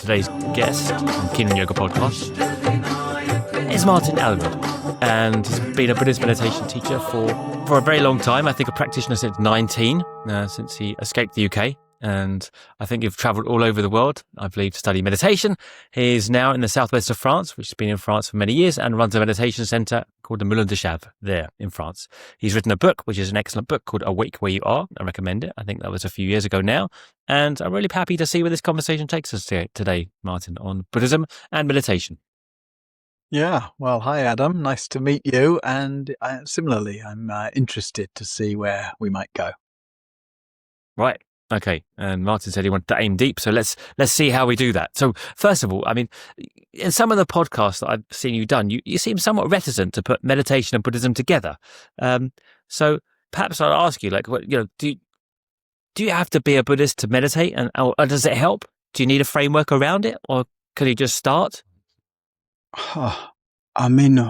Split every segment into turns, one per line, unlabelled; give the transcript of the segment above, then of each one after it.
Today's guest on Keen Yoga Podcast is Martin Aylward, and he's been a Buddhist meditation teacher for a very long time. I think a practitioner since 19, since he escaped the UK. And I think you've travelled all over the world, I believe, to study meditation. He's now in the southwest of France, which has been in France for many years, and runs a meditation centre called the Moulin de Chave there in France. He's written a book, which is an excellent book, called Awake Where You Are. I recommend it. I think that was a few years ago now. And I'm really happy to see where this conversation takes us today, Martin, on Buddhism and meditation.
Yeah, well, hi, Adam. Nice to meet you. And similarly, I'm interested to see where we might go.
Right. Okay, and Martin said he wanted to aim deep, so let's see how we do that. So first of all, I mean, in some of the podcasts that I've seen you done, you seem somewhat reticent to put meditation and Buddhism together. So perhaps I'll ask you, like, what, do you have to be a Buddhist to meditate, or does it help? Do you need a framework around it, or can you just start?
I mean,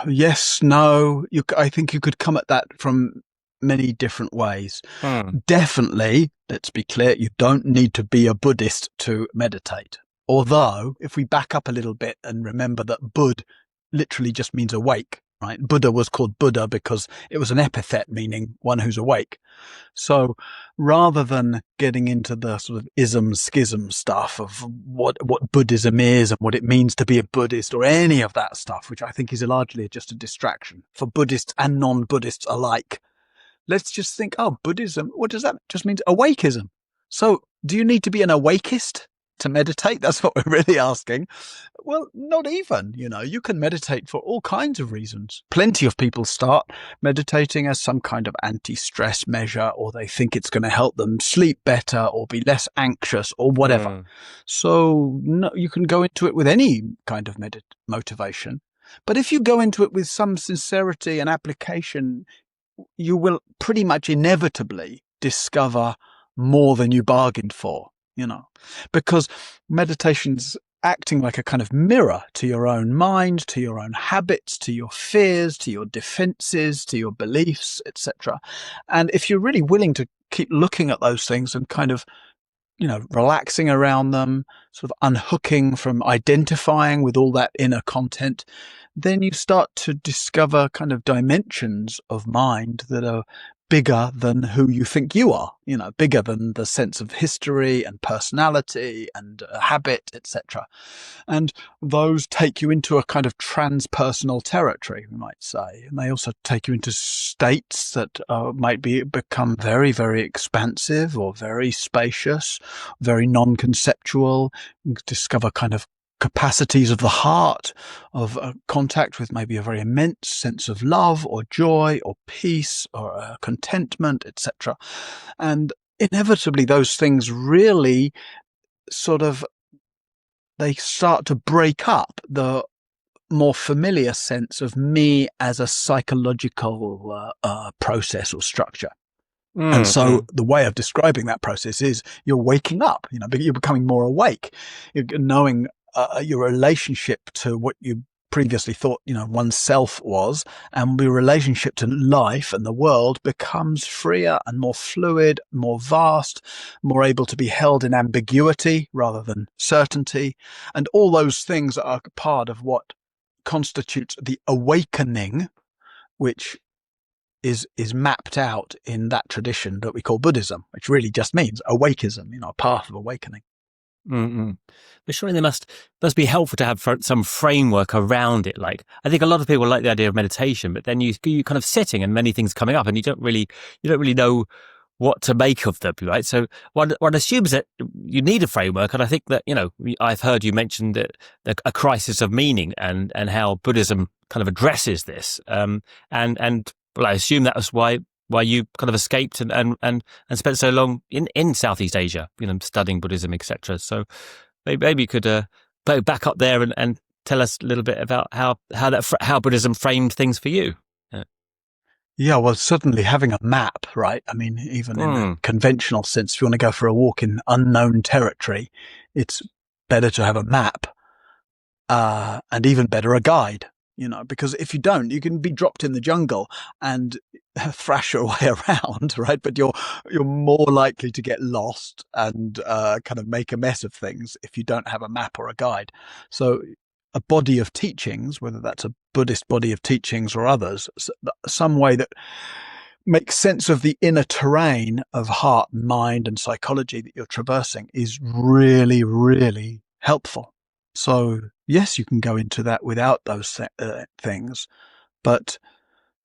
yes, no. I think you could come at that from many different ways. Definitely, let's be clear, you don't need to be a Buddhist to meditate. Although, if we back up a little bit and remember that Bud literally just means awake, right? Buddha was called Buddha because it was an epithet meaning one who's awake. So rather than getting into the sort of schism stuff of what Buddhism is and what it means to be a Buddhist or any of that stuff, which I think is largely just a distraction for Buddhists and non-Buddhists alike, let's just think, Buddhism, what does that just mean? Awakeism. So do you need to be an awakeist to meditate? That's what we're really asking. Well, not even, you can meditate for all kinds of reasons. Plenty of people start meditating as some kind of anti-stress measure, or they think it's going to help them sleep better or be less anxious or whatever. So no, you can go into it with any kind of motivation. But if you go into it with some sincerity and application, you will pretty much inevitably discover more than you bargained for, because meditation's acting like a kind of mirror to your own mind, to your own habits, to your fears, to your defenses, to your beliefs, etc. And if you're really willing to keep looking at those things and kind of, relaxing around them, sort of unhooking from identifying with all that inner content, then you start to discover kind of dimensions of mind that are bigger than who you think you are, bigger than the sense of history and personality and habit, etc. And those take you into a kind of transpersonal territory, we might say. And they also take you into states that might become very, very expansive or very spacious, very non-conceptual. You discover kind of capacities of the heart, of contact with maybe a very immense sense of love or joy or peace or contentment, etc. And inevitably those things really they start to break up the more familiar sense of me as a psychological process or structure. And so the way of describing that process is you're waking up, you're becoming more awake, you're knowing your relationship to what you previously thought, oneself was, and your relationship to life and the world becomes freer and more fluid, more vast, more able to be held in ambiguity rather than certainty. And all those things are part of what constitutes the awakening, which is mapped out in that tradition that we call Buddhism, which really just means awakeism, a path of awakening.
But surely there must be helpful to have some framework around it. Like, I think a lot of people like the idea of meditation, but then you kind of sitting and many things coming up, and you don't really know what to make of them, right? So one assumes that you need a framework, and I think that I've heard you mention that a crisis of meaning and how Buddhism kind of addresses this, and well, I assume that was why you kind of escaped and spent so long in Southeast Asia, studying Buddhism, etc. So maybe you could back up there and tell us a little bit about how Buddhism framed things for you.
Yeah, well, certainly having a map, right? I mean, even in a conventional sense, if you want to go for a walk in unknown territory, it's better to have a map, and even better, a guide. because if you don't, you can be dropped in the jungle and thrash your way around, right? But you're more likely to get lost and kind of make a mess of things if you don't have a map or a guide. So a body of teachings, whether that's a Buddhist body of teachings or others, some way that makes sense of the inner terrain of heart, mind, and psychology that you're traversing is really, really helpful. So yes, you can go into that without those things, but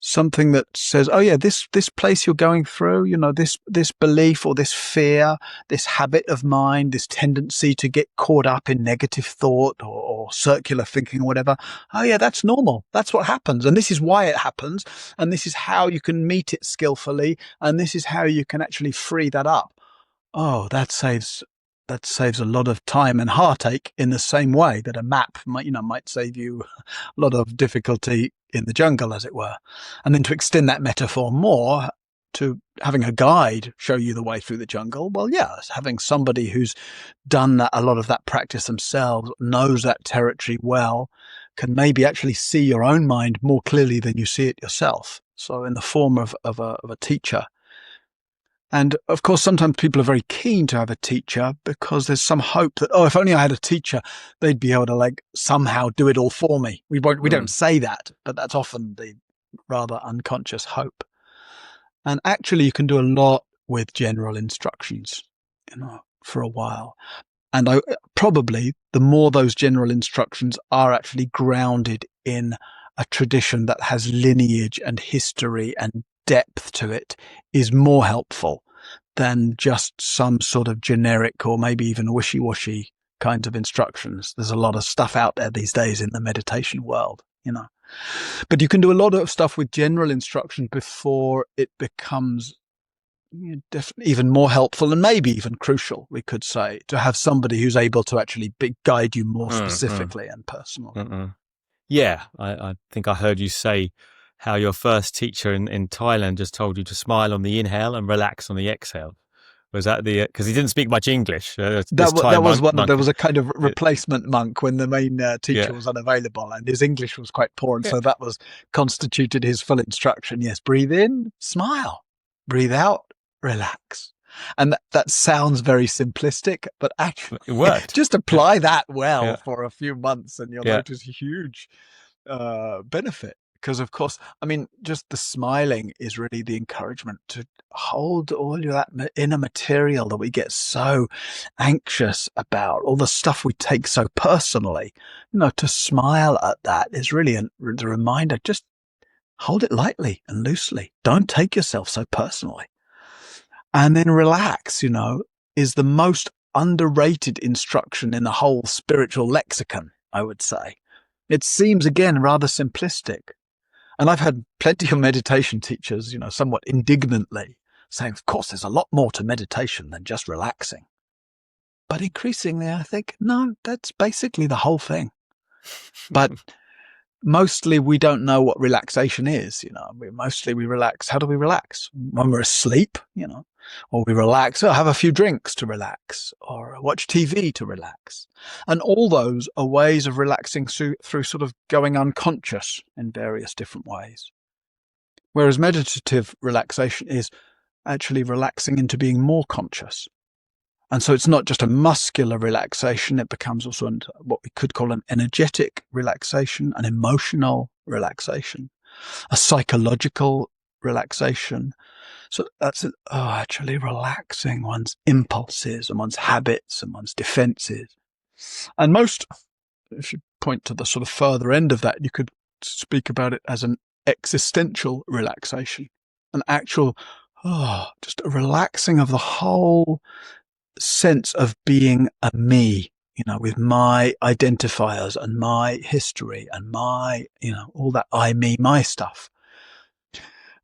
something that says, oh yeah, this place you're going through, this belief or this fear, this habit of mind, this tendency to get caught up in negative thought or circular thinking or whatever. Oh yeah, that's normal. That's what happens. And this is why it happens. And this is how you can meet it skillfully. And this is how you can actually free that up. Oh, that saves a lot of time and heartache in the same way that a map might save you a lot of difficulty in the jungle, as it were. And then to extend that metaphor more to having a guide show you the way through the jungle, well, yeah, having somebody who's done a lot of that practice themselves, knows that territory well, can maybe actually see your own mind more clearly than you see it yourself. So in the form of a teacher. And of course, sometimes people are very keen to have a teacher because there's some hope that, if only I had a teacher, they'd be able to somehow do it all for me. We don't say that, but that's often the rather unconscious hope. And actually, you can do a lot with general instructions, for a while. And probably the more those general instructions are actually grounded in a tradition that has lineage and history and depth to it, is more helpful than just some sort of generic or maybe even wishy-washy kinds of instructions. There's a lot of stuff out there these days in the meditation world, But you can do a lot of stuff with general instruction before it becomes definitely even more helpful and maybe even crucial, we could say, to have somebody who's able to actually guide you more specifically and personally.
Yeah, I think I heard you say how your first teacher in Thailand just told you to smile on the inhale and relax on the exhale. Was that because he didn't speak much English?
There was a kind of replacement monk when the main teacher was unavailable, and his English was quite poor, and so that constituted his full instruction. Yes, breathe in, smile. Breathe out, relax. And that sounds very simplistic, but actually
it worked.
Just apply that for a few months and you'll notice a huge benefit. Because, of course, just the smiling is really the encouragement to hold all of that inner material that we get so anxious about, all the stuff we take so personally. To smile at that is really the reminder, just hold it lightly and loosely. Don't take yourself so personally. And then relax, is the most underrated instruction in the whole spiritual lexicon, I would say. It seems, again, rather simplistic. And I've had plenty of meditation teachers, somewhat indignantly saying, of course, there's a lot more to meditation than just relaxing. But increasingly, I think, no, that's basically the whole thing. But mostly we don't know what relaxation is, Mostly we relax. How do we relax? When we're asleep, or we relax, have a few drinks to relax, or watch TV to relax. And all those are ways of relaxing through sort of going unconscious in various different ways. Whereas meditative relaxation is actually relaxing into being more conscious. And so it's not just a muscular relaxation, it becomes also what we could call an energetic relaxation, an emotional relaxation, a psychological relaxation. So that's actually relaxing one's impulses and one's habits and one's defenses. And if you point to the sort of further end of that, you could speak about it as an existential relaxation, an actual, just a relaxing of the whole sense of being a me, with my identifiers and my history and my, all that I, me, my stuff.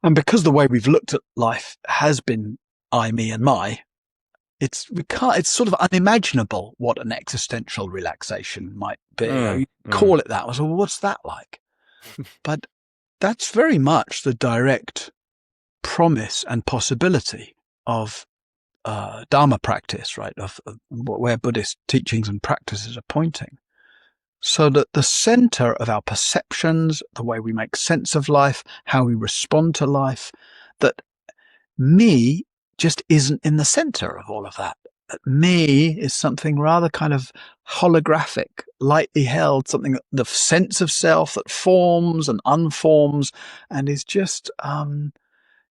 And because the way we've looked at life has been I, me, and my, it's sort of unimaginable what an existential relaxation might be. You call it that. I was like, well, what's that like? But that's very much the direct promise and possibility of Dharma practice, right? Of where Buddhist teachings and practices are pointing. so that the center of our perceptions, the way we make sense of life, how we respond to life, that me just isn't in the center of all of that. That me is something rather kind of holographic, lightly held, something that the sense of self that forms and unforms and is just,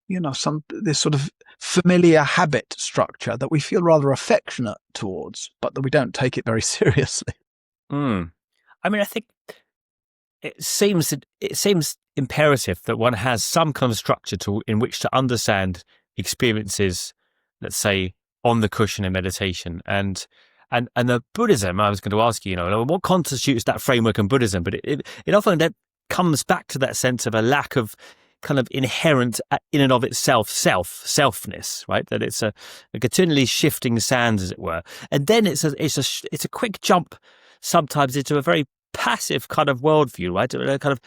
this sort of familiar habit structure that we feel rather affectionate towards, but that we don't take it very seriously.
I mean, I think it seems imperative that one has some kind of structure in which to understand experiences, let's say, on the cushion in meditation. And the Buddhism, I was going to ask you, what constitutes that framework in Buddhism? But it often comes back to that sense of a lack of kind of inherent in and of itself selfness, right? That it's a continually shifting sands, as it were. And then it's a quick jump sometimes into a very passive kind of worldview, right? A kind of,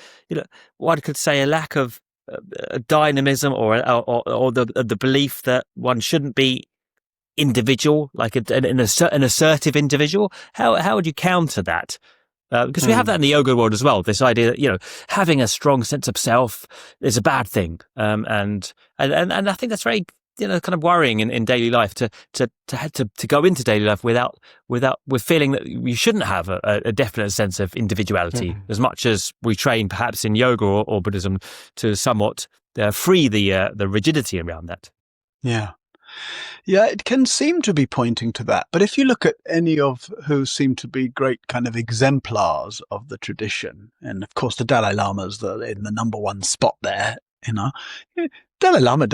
one could say a lack of dynamism or the belief that one shouldn't be individual, like an assertive individual. How would you counter that? Because we have that in the yoga world as well. This idea that having a strong sense of self is a bad thing, and I think that's very kind of worrying in daily life to go into daily life with feeling that you shouldn't have a definite sense of individuality, as much as we train perhaps in yoga or Buddhism to somewhat free the rigidity around that.
Yeah, it can seem to be pointing to that. But if you look at any of who seem to be great kind of exemplars of the tradition, and of course the Dalai Lama's in the number one spot there, Dalai Lama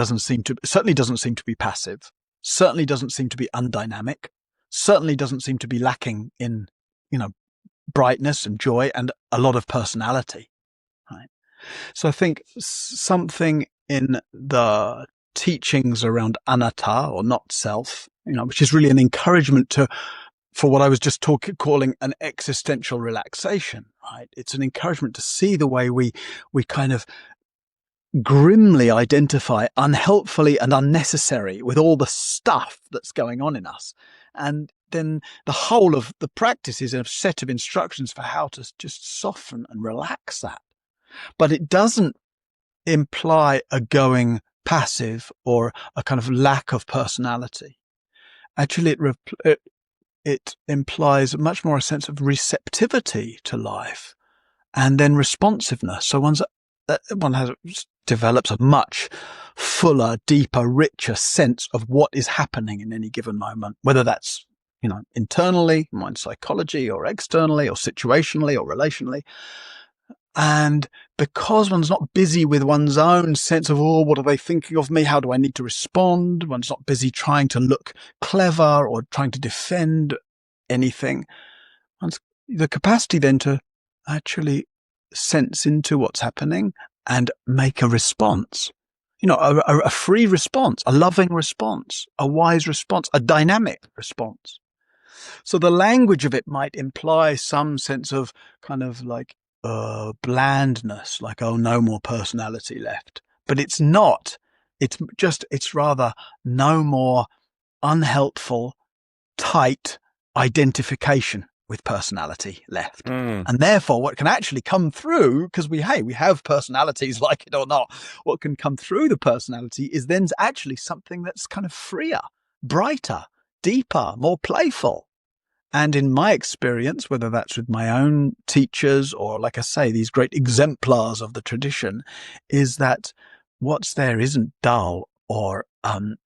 certainly doesn't seem to be passive, certainly doesn't seem to be undynamic, certainly doesn't seem to be lacking in, brightness and joy and a lot of personality. Right. So I think something in the teachings around anatta or not self, which is really an encouragement for what I was just calling an existential relaxation, right? It's an encouragement to see the way we kind of grimly identify unhelpfully and unnecessary with all the stuff that's going on in us. And then the whole of the practice is a set of instructions for how to just soften and relax that. But it doesn't imply a going passive or a kind of lack of personality. Actually, it implies much more a sense of receptivity to life and then responsiveness. So one develops a much fuller, deeper, richer sense of what is happening in any given moment, whether that's internally, mind psychology, or externally, or situationally, or relationally. And because one's not busy with one's own sense of, what are they thinking of me? How do I need to respond? One's not busy trying to look clever or trying to defend anything. The capacity then to actually sense into what's happening and make a response. A free response, a loving response, a wise response, a dynamic response. So the language of it might imply some sense of kind of like blandness, like, no more personality left. But it's not. It's rather no more unhelpful, tight identification with personality left. And therefore what can actually come through, because we have personalities, like it or not, what can come through the personality is then actually something that's kind of freer, brighter, deeper, more playful. And in my experience, whether that's with my own teachers or, like I say, these great exemplars of the tradition, is that what's there isn't dull or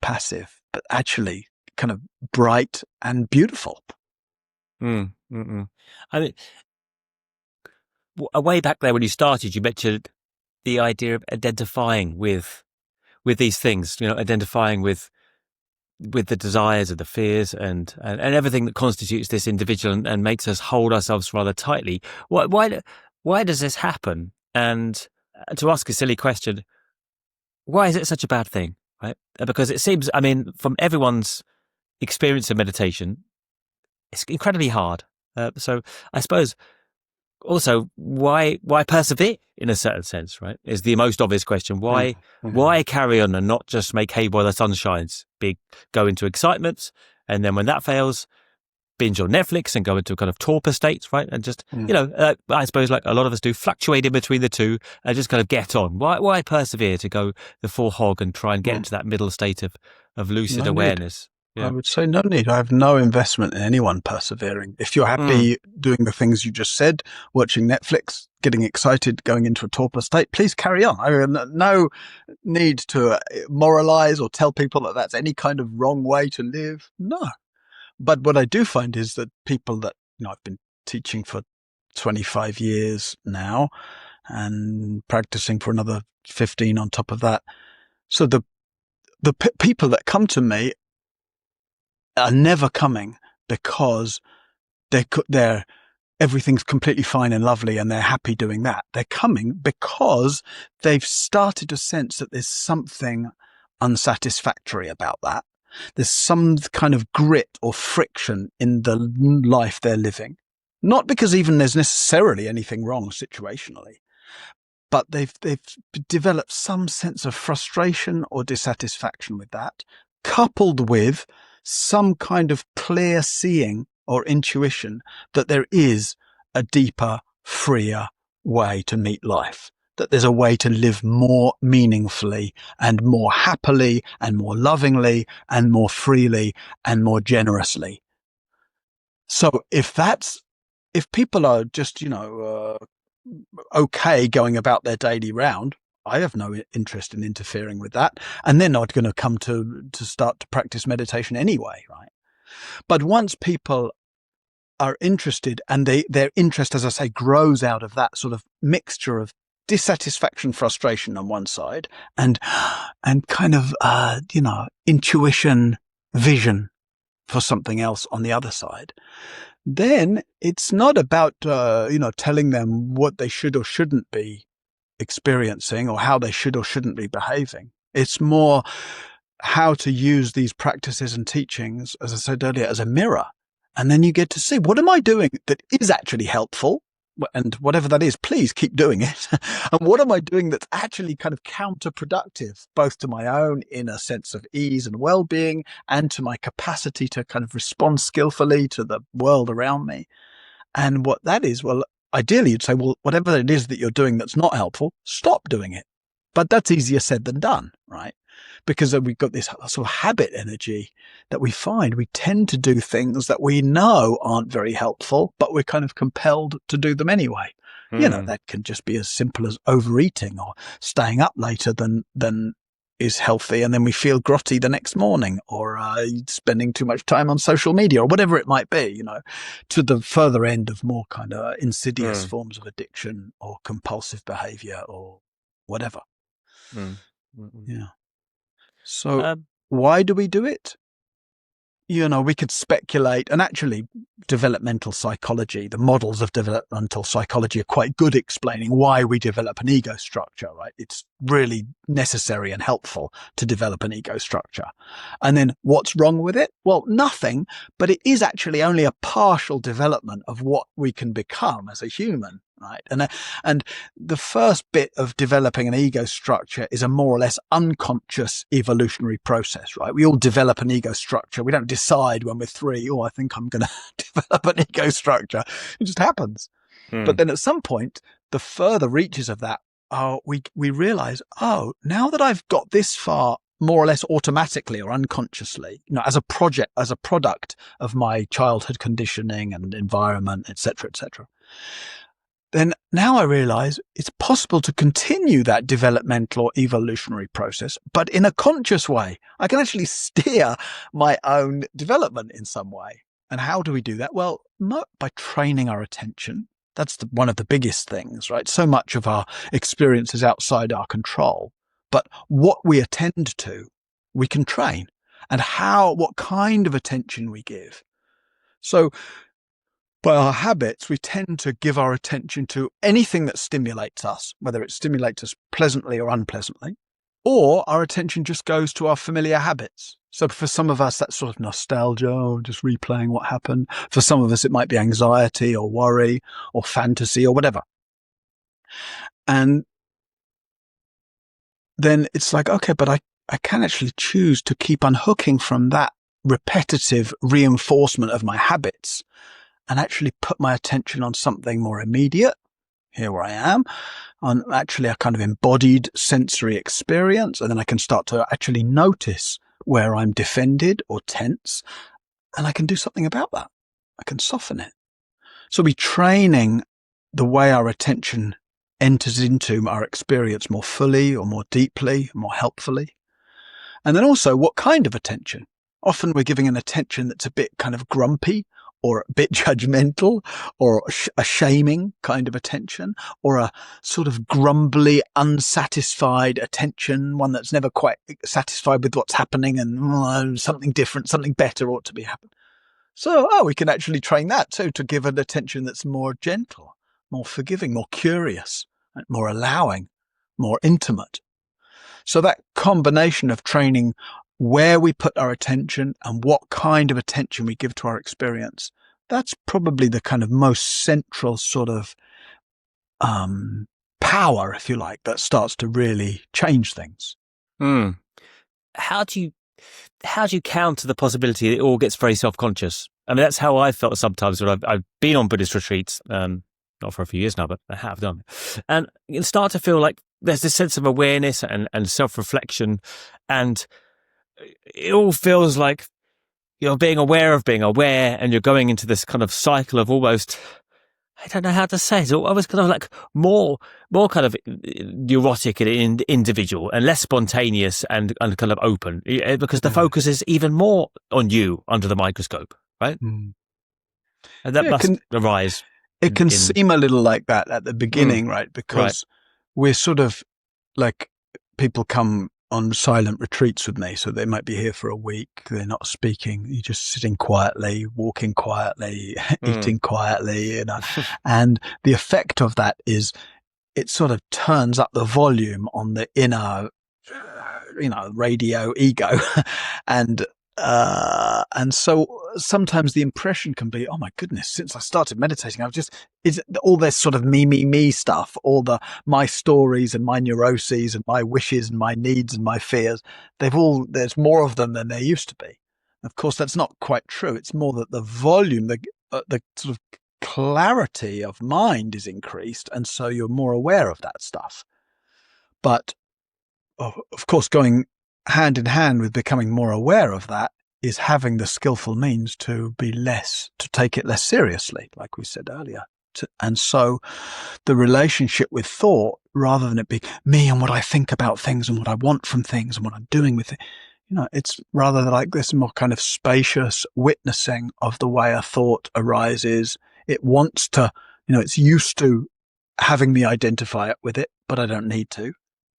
passive, but actually kind of bright and beautiful.
I mean, way back there when you started, you mentioned the idea of identifying with these things, identifying with the desires and the fears and everything that constitutes this individual and makes us hold ourselves rather tightly. Why does this happen? And to ask a silly question, why is it such a bad thing? Right? Because it seems, from everyone's experience of meditation, it's incredibly hard. So I suppose also why persevere in a certain sense, right? Is the most obvious question. Why carry on and not just make hay while the sun shines? Go into excitement, and then when that fails, binge on Netflix and go into a kind of torpor state, right? And just, I suppose like a lot of us do, fluctuate in between the two and just kind of get on. Why persevere to go the full hog and try and get into that middle state of lucid awareness?
I would say no need. I have no investment in anyone persevering. If you're happy doing the things you just said, watching Netflix, getting excited, going into a torpor state, please carry on. I have no need to moralize or tell people that that's any kind of wrong way to live. No. But what I do find is that people that, I've been teaching for 25 years now and practicing for another 15 on top of that. So the people that come to me are never coming because they're everything's completely fine and lovely and they're happy doing that. They're coming because they've started to sense that there's something unsatisfactory about that. There's some kind of grit or friction in the life they're living. Not because even there's necessarily anything wrong situationally, but they've developed some sense of frustration or dissatisfaction with that, coupled with some kind of clear seeing or intuition that there is a deeper, freer way to meet life, that there's a way to live more meaningfully and more happily and more lovingly and more freely and more generously. So if people are just, okay going about their daily round, I have no interest in interfering with that. And they're not going to come to start to practice meditation anyway, right? But once people are interested and their interest, as I say, grows out of that sort of mixture of dissatisfaction, frustration on one side and kind of, intuition, vision for something else on the other side, then it's not about, telling them what they should or shouldn't be experiencing or how they should or shouldn't be behaving. It's more how to use these practices and teachings, as I said earlier, as a mirror. And then you get to see, what am I doing that is actually helpful? And whatever that is, please keep doing it. And what am I doing that's actually kind of counterproductive, both to my own inner sense of ease and well-being and to my capacity to kind of respond skillfully to the world around me? And what that is, well, ideally you'd say, well, whatever it is that you're doing that's not helpful, stop doing it. But that's easier said than done, right? Because we've got this sort of habit energy that we find. We tend to do things that we know aren't very helpful, but we're kind of compelled to do them anyway. That can just be as simple as overeating or staying up later than is healthy. And then we feel grotty the next morning, or spending too much time on social media, or whatever it might be, to the further end of more kind of insidious forms of addiction or compulsive behavior or whatever. Yeah. So why do we do it? We could speculate, and actually developmental psychology, the models of developmental psychology are quite good explaining why we develop an ego structure, right? It's really necessary and helpful to develop an ego structure. And then what's wrong with it? Well, nothing, but it is actually only a partial development of what we can become as a human. Right. And the first bit of developing an ego structure is a more or less unconscious evolutionary process, right? We all develop an ego structure. We don't decide when we're 3, I think I'm going to develop an ego structure. It just happens. But then at some point, the further reaches of that, we realize, now that I've got this far, more or less automatically or unconsciously, as a product of my childhood conditioning and environment, etc., then now I realize it's possible to continue that developmental or evolutionary process, but in a conscious way. I can actually steer my own development in some way. And how do we do that? Well, not by training our attention. That's one of the biggest things, right? So much of our experience is outside our control. But what we attend to, we can train. And what kind of attention we give. So by our habits, we tend to give our attention to anything that stimulates us, whether it stimulates us pleasantly or unpleasantly, or our attention just goes to our familiar habits. So for some of us, that's sort of nostalgia, or just replaying what happened. For some of us, it might be anxiety or worry or fantasy or whatever. And then it's like, okay, but I can actually choose to keep unhooking from that repetitive reinforcement of my habits and actually put my attention on something more immediate. Here where I am, on actually a kind of embodied sensory experience. And then I can start to actually notice where I'm defended or tense. And I can do something about that. I can soften it. So we're training the way our attention enters into our experience more fully or more deeply, more helpfully. And then also what kind of attention? Often we're giving an attention that's a bit kind of grumpy or a bit judgmental or a shaming kind of attention or a sort of grumbly, unsatisfied attention, one that's never quite satisfied with what's happening and something different, something better ought to be happening. So, we can actually train that too, to give an attention that's more gentle, more forgiving, more curious, more allowing, more intimate. So that combination of training where we put our attention and what kind of attention we give to our experience, that's probably the kind of most central sort of power, if you like, that starts to really change things.
How do you counter the possibility that it all gets very self-conscious? I mean, that's how I felt sometimes when I've been on Buddhist retreats, not for a few years now, but I have done. And you start to feel like there's this sense of awareness and self-reflection, and it all feels like you're being aware of being aware, and you're going into this kind of cycle of almost, I don't know how to say it, almost kind of like more kind of neurotic and individual and less spontaneous and kind of open, because the focus is even more on you under the microscope, right? And that must arise.
It can seem a little like that at the beginning, right? Because we're sort of like, people come on silent retreats with me, so they might be here for a week, they're not speaking, you're just sitting quietly, walking quietly, eating quietly, and the effect of that is it sort of turns up the volume on the inner, radio ego. And so sometimes the impression can be, oh my goodness, since I started meditating, is all this sort of me stuff, all my stories and my neuroses and my wishes and my needs and my fears, there's more of them than there used to be. Of course, that's not quite true. It's more that the volume, the sort of clarity of mind is increased. And so you're more aware of that stuff. But of course, going hand in hand with becoming more aware of that is having the skillful means to take it less seriously, like we said earlier. And so the relationship with thought, rather than it be me and what I think about things and what I want from things and what I'm doing with it, it's rather like this more kind of spacious witnessing of the way a thought arises. It wants to, it's used to having me identify it with it, but I don't need to.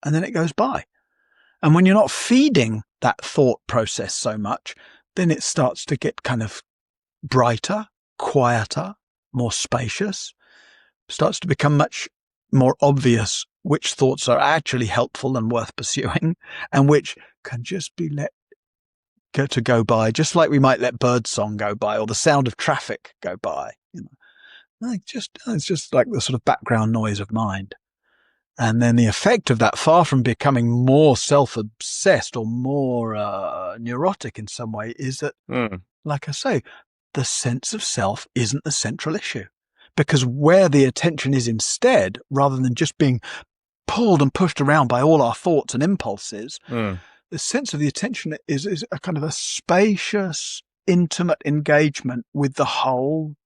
And then it goes by. And when you're not feeding that thought process so much, then it starts to get kind of brighter, quieter, more spacious, starts to become much more obvious which thoughts are actually helpful and worth pursuing, and which can just be let go by, just like we might let birdsong go by or the sound of traffic go by. It's just like the sort of background noise of mind. And then the effect of that, far from becoming more self-obsessed or more neurotic in some way, is that, like I say, the sense of self isn't the central issue. Because where the attention is instead, rather than just being pulled and pushed around by all our thoughts and impulses, the sense of the attention is a kind of a spacious, intimate engagement with the whole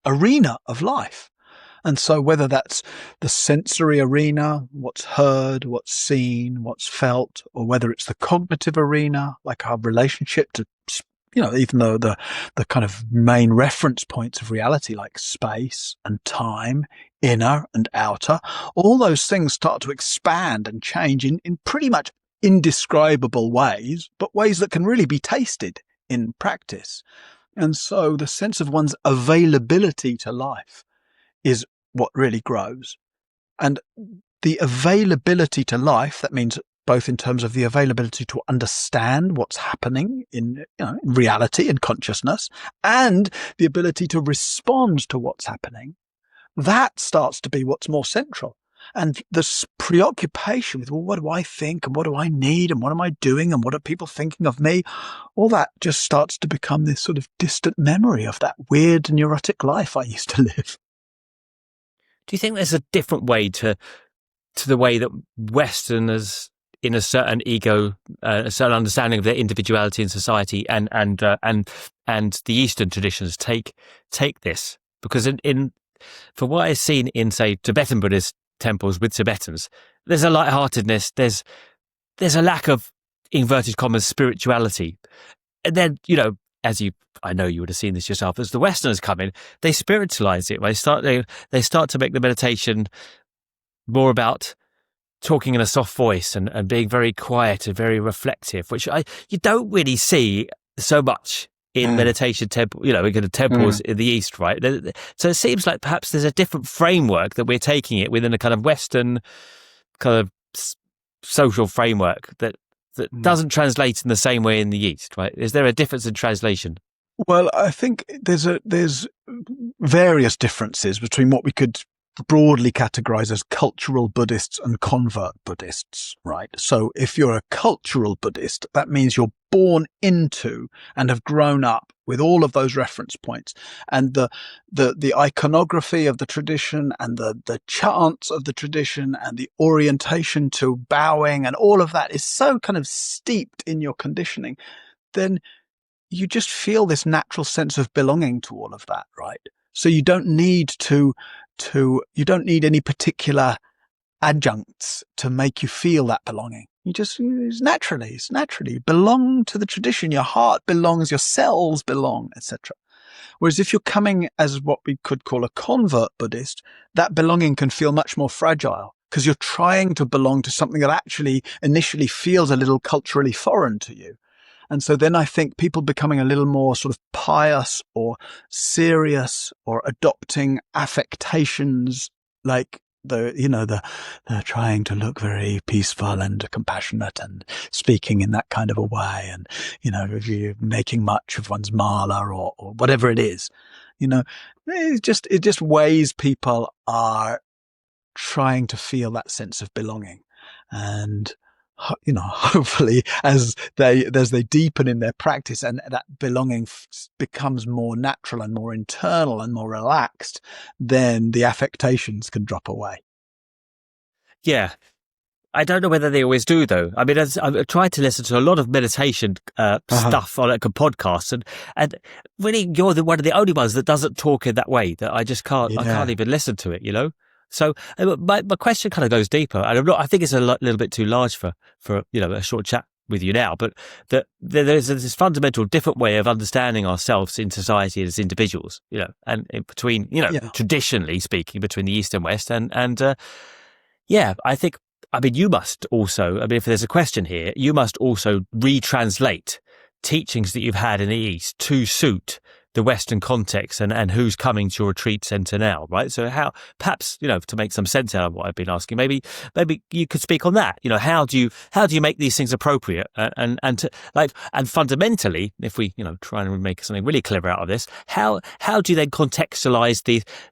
arena of life. And so whether that's the sensory arena, what's heard, what's seen, what's felt, or whether it's the cognitive arena, like our relationship to, even though the kind of main reference points of reality, like space and time, inner and outer, all those things start to expand and change in pretty much indescribable ways, but ways that can really be tasted in practice. And so the sense of one's availability to life is what really grows. And the availability to life, that means both in terms of the availability to understand what's happening in reality and consciousness, and the ability to respond to what's happening, that starts to be what's more central. And this preoccupation with, well, what do I think and what do I need and what am I doing and what are people thinking of me? All that just starts to become this sort of distant memory of that weird neurotic life I used to live.
Do you think there's a different way to the way that Westerners, in a certain ego, a certain understanding of their individuality in society, and the Eastern traditions take this? Because in for what I've seen in, say, Tibetan Buddhist temples with Tibetans, there's a lightheartedness, there's a lack of, inverted commas, spirituality. And then, I know you would have seen this yourself, as the Westerners come in, they spiritualize it. They start to make the meditation more about talking in a soft voice and being very quiet and very reflective, which you don't really see so much in meditation temple, in temples in the East, right? So it seems like perhaps there's a different framework that we're taking it within a kind of Western kind of social framework that doesn't translate in the same way in the East, right? Is there a difference in translation?
Well, I think there's various differences between what we could broadly categorize as cultural Buddhists and convert Buddhists, right? So if you're a cultural Buddhist, that means you're born into and have grown up with all of those reference points, and the iconography of the tradition and the chants of the tradition and the orientation to bowing and all of that is so kind of steeped in your conditioning, then you just feel this natural sense of belonging to all of that, right? So you don't need you don't need any particular adjuncts to make you feel that belonging. It's naturally you belong to the tradition. Your heart belongs, your cells belong, etc. Whereas if you're coming as what we could call a convert Buddhist, that belonging can feel much more fragile because you're trying to belong to something that actually initially feels a little culturally foreign to you. And so then I think people becoming a little more sort of pious or serious or adopting affectations like they're trying to look very peaceful and compassionate and speaking in that kind of a way. And, if you're making much of one's mala or whatever it is, it just ways people are trying to feel that sense of belonging. And hopefully as they deepen in their practice and that belonging becomes more natural and more internal and more relaxed, then the affectations can drop away.
Yeah. I don't know whether they always do, though. I mean, I've tried to listen to a lot of meditation stuff on like a podcast, and really, you're one of the only ones that doesn't talk in that way. That I just can't. Yeah. I can't even listen to it. So my question kind of goes deeper, and I think it's a little bit too large for a short chat with you now. But that there's this fundamental different way of understanding ourselves in society as individuals. And in between, traditionally speaking, between the East and West, and I think. I mean, you must also. I mean, if there's a question here, you must also retranslate teachings that you've had in the East to suit the Western context and who's coming to your retreat center now, right? So how, perhaps, to make some sense out of what I've been asking, maybe you could speak on that. How do you make these things appropriate and fundamentally, if we, try and make something really clever out of this, how do you then contextualize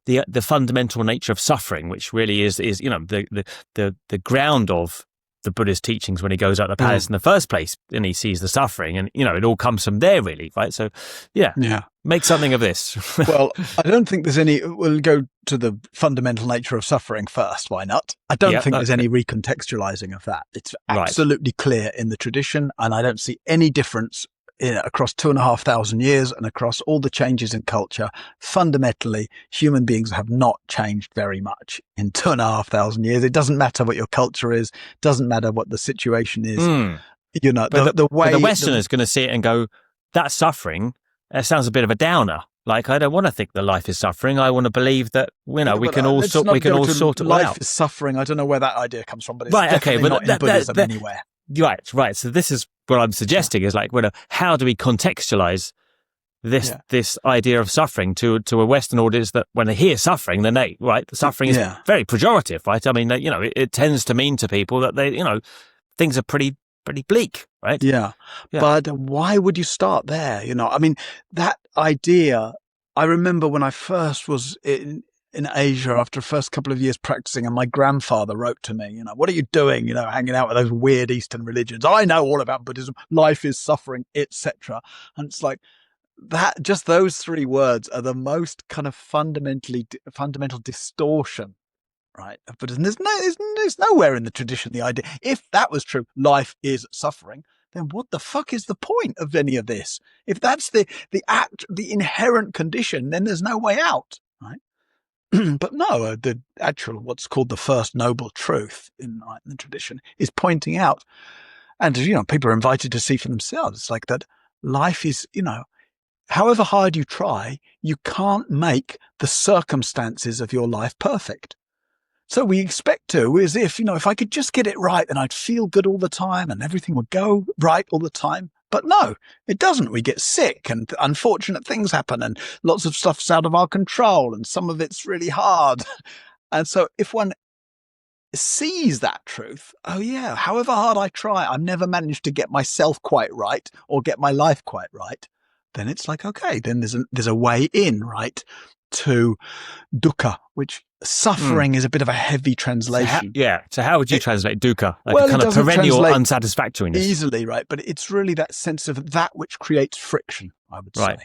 the fundamental nature of suffering, which really is the ground of the Buddhist teachings when he goes out the palace in the first place and he sees the suffering, and it all comes from there, really, right? So make something of this.
Well, I don't think there's any. We'll go to the fundamental nature of suffering first. Why not? I don't think there's any recontextualizing of that. It's absolutely clear in the tradition, and I don't see any difference across 2,500 years and across all the changes in culture. Fundamentally, human beings have not changed very much in 2,500 years. It doesn't matter what your culture is, doesn't matter what the situation is. The way
the Westerner is going to see it and go, "That suffering, that sounds a bit of a downer." Like, I don't want to think that life is suffering. I want to believe that we can all sort it out.
Life is suffering. I don't know where that idea comes from, but it's definitely not in Buddhism anywhere.
Right. So this is what I'm suggesting is like, how do we contextualize this idea of suffering to a Western audience that when they hear suffering, then the suffering is very pejorative, right? I mean, it tends to mean to people that things are pretty bleak, right?
Yeah. But why would you start there? I mean, that idea, I remember when I first was in Asia after the first couple of years practicing, and my grandfather wrote to me, what are you doing, hanging out with those weird Eastern religions? I know all about Buddhism. Life is suffering, etc. And it's like that, just those three words are the most kind of fundamental distortion, right, of Buddhism. There's nowhere in the tradition the idea, if that was true, life is suffering, then what the fuck is the point of any of this? If that's the inherent condition, then there's no way out, right? But no, the actual, what's called the first noble truth in the tradition, is pointing out, and people are invited to see for themselves. It's like that life is, however hard you try, you can't make the circumstances of your life perfect. So we expect to, as if, if I could just get it right, then I'd feel good all the time and everything would go right all the time. But no, it doesn't. We get sick and unfortunate things happen and lots of stuff's out of our control and some of it's really hard. And so if one sees that truth, oh yeah, however hard I try, I've never managed to get myself quite right or get my life quite right, then it's like, okay, then there's a way in, right, to dukkha, which suffering is a bit of a heavy translation.
So how would you translate dukkha? Like a kind of perennial unsatisfactoriness.
Easily, right? But it's really that sense of that which creates friction, I would say.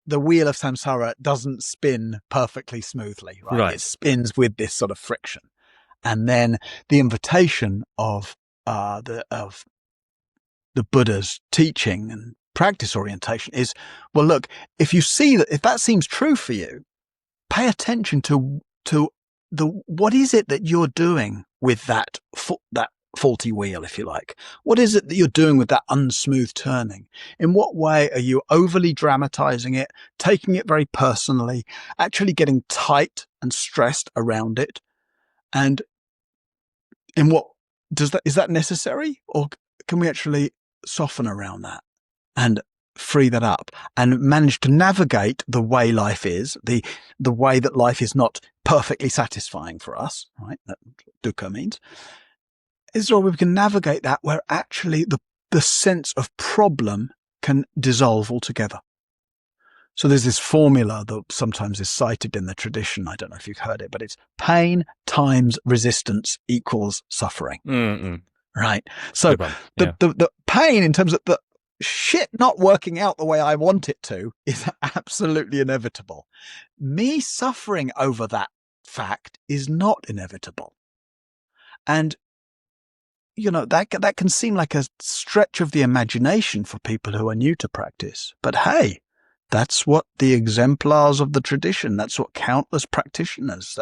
The wheel of samsara doesn't spin perfectly smoothly, right? It spins with this sort of friction. And then the invitation of the Buddha's teaching and practice orientation is, well, look, if you see that, if that seems true for you, pay attention to what is it that you're doing with that faulty wheel, if you like. What is it that you're doing with that unsmooth turning? In what way are you overly dramatizing it, taking it very personally, actually getting tight and stressed around it? And in what is that necessary, or can we actually soften around that and free that up and manage to navigate the way life is, the way that life is not perfectly satisfying for us, right? That dukkha means. Is there a way we can navigate that where actually the sense of problem can dissolve altogether? So there's this formula that sometimes is cited in the tradition. I don't know if you've heard it, but it's pain times resistance equals suffering.
Mm-mm.
Right. So the pain in terms of the shit not working out the way I want it to is absolutely inevitable. Me suffering over that fact is not inevitable. And, that can seem like a stretch of the imagination for people who are new to practice. But hey, that's what the exemplars of the tradition, that's what countless practitioners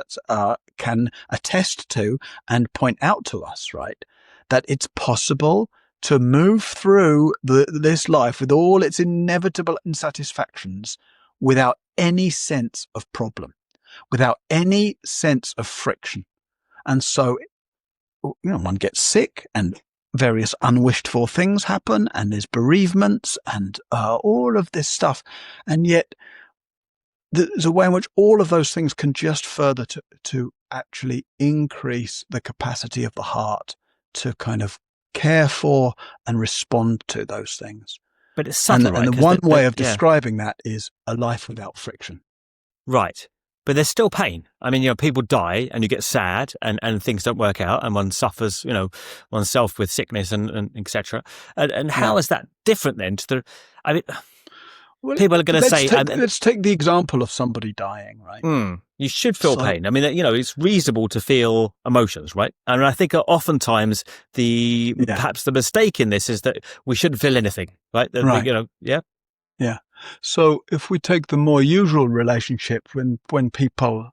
can attest to and point out to us, right? That it's possible to move through this life with all its inevitable insatisfactions without any sense of problem, without any sense of friction. And so, one gets sick and various unwished for things happen and there's bereavements and all of this stuff. And yet there's a way in which all of those things can just further to actually increase the capacity of the heart to kind of care for and respond to those things.
But it's subtle,
and the one way of describing that is a life without friction.
Right. But there's still pain. I mean, people die and you get sad and things don't work out and one suffers, oneself with sickness and et cetera. And how is that different then to people are going to say...
let's take the example of somebody dying, right?
You should feel pain. I mean, it's reasonable to feel emotions, right? And I think oftentimes perhaps the mistake in this is that we shouldn't feel anything, right? Yeah.
So if we take the more usual relationship when people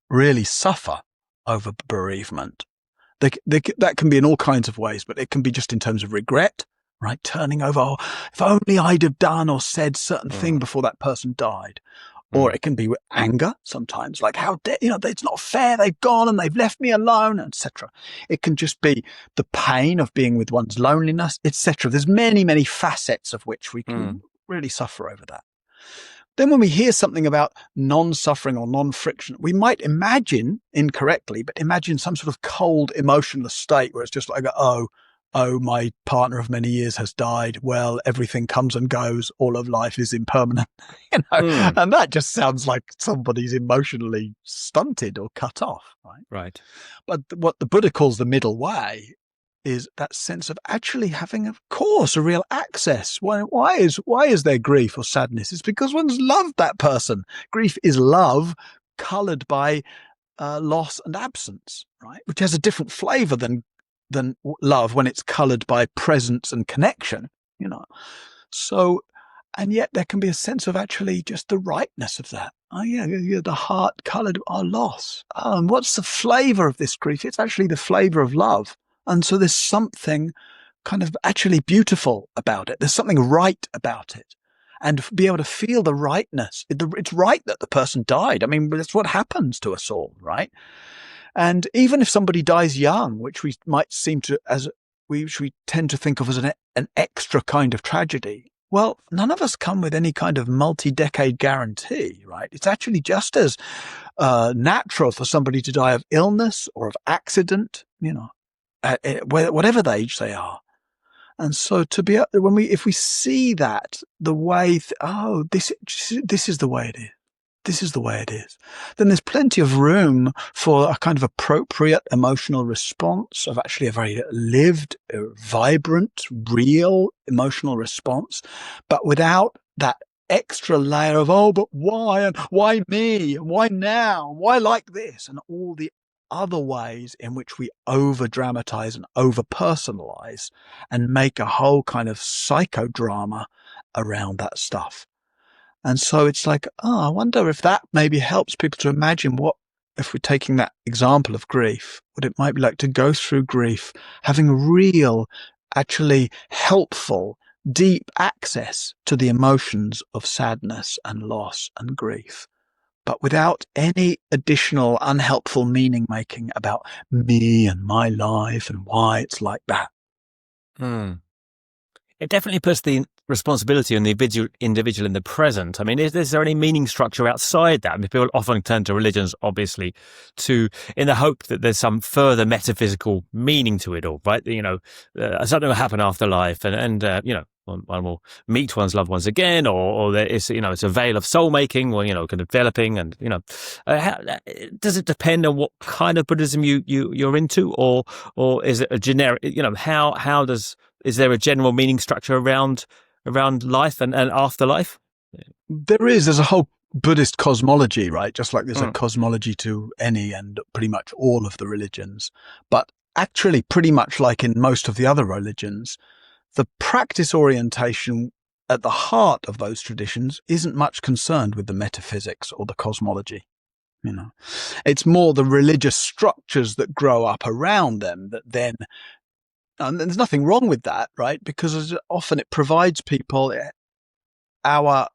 really suffer over bereavement, that can be in all kinds of ways, but it can be just in terms of regret, right? Turning over, if only I'd have done or said certain thing before that person died. Or it can be with anger sometimes, like it's not fair, they've gone and they've left me alone, etc. It can just be the pain of being with one's loneliness, etc. There's many, many facets of which we can really suffer over that. Then when we hear something about non-suffering or non-friction, we might imagine, incorrectly, but imagine some sort of cold, emotionless state where it's just like, oh, oh, my partner of many years has died. Well, everything comes and goes. All of life is impermanent. And that just sounds like somebody's emotionally stunted or cut off.
Right.
But what the Buddha calls the middle way is that sense of actually having, of course, a real access. Why is there grief or sadness? It's because one's loved that person. Grief is love coloured by loss and absence, right? Which has a different flavour than love when it's coloured by presence and connection, So, and yet there can be a sense of actually just the rightness of that. Oh yeah, the heart coloured our loss. And what's the flavour of this grief? It's actually the flavour of love. And so there's something kind of actually beautiful about it. There's something right about it. And be able to feel the rightness. It's right that the person died. I mean, that's what happens to us all, right? And even if somebody dies young, which we might seem to, which we tend to think of as an extra kind of tragedy, well, none of us come with any kind of multi-decade guarantee, right? It's actually just as natural for somebody to die of illness or of accident, whatever the age they are. And so to be if we see that the way, this is the way it is. This is the way it is. Then there's plenty of room for a kind of appropriate emotional response, of actually a very lived, vibrant, real emotional response, but without that extra layer of, but why? And why me? And why now? Why like this? And all the other ways in which we over-dramatize and over-personalize and make a whole kind of psychodrama around that stuff. And so it's like, I wonder if that maybe helps people to imagine what, if we're taking that example of grief, what it might be like to go through grief, having real, actually helpful, deep access to the emotions of sadness and loss and grief, but without any additional unhelpful meaning making about me and my life and why it's like that.
It definitely puts the responsibility on the individual in the present. I mean, is there any meaning structure outside that? I mean, people often turn to religions, obviously, in the hope that there's some further metaphysical meaning to it all, right? Something will happen after life, and one will meet one's loved ones again, or there is, it's a veil of soul making, or kind of developing, and does it depend on what kind of Buddhism you're into, or is it a generic? Is there a general meaning structure around life and afterlife?
There's a whole Buddhist cosmology, right? Just like there's a cosmology to any and pretty much all of the religions. But actually, pretty much like in most of the other religions, the practice orientation at the heart of those traditions isn't much concerned with the metaphysics or the cosmology. It's more the religious structures that grow up around them that then. And there's nothing wrong with that, right? Because often it provides people the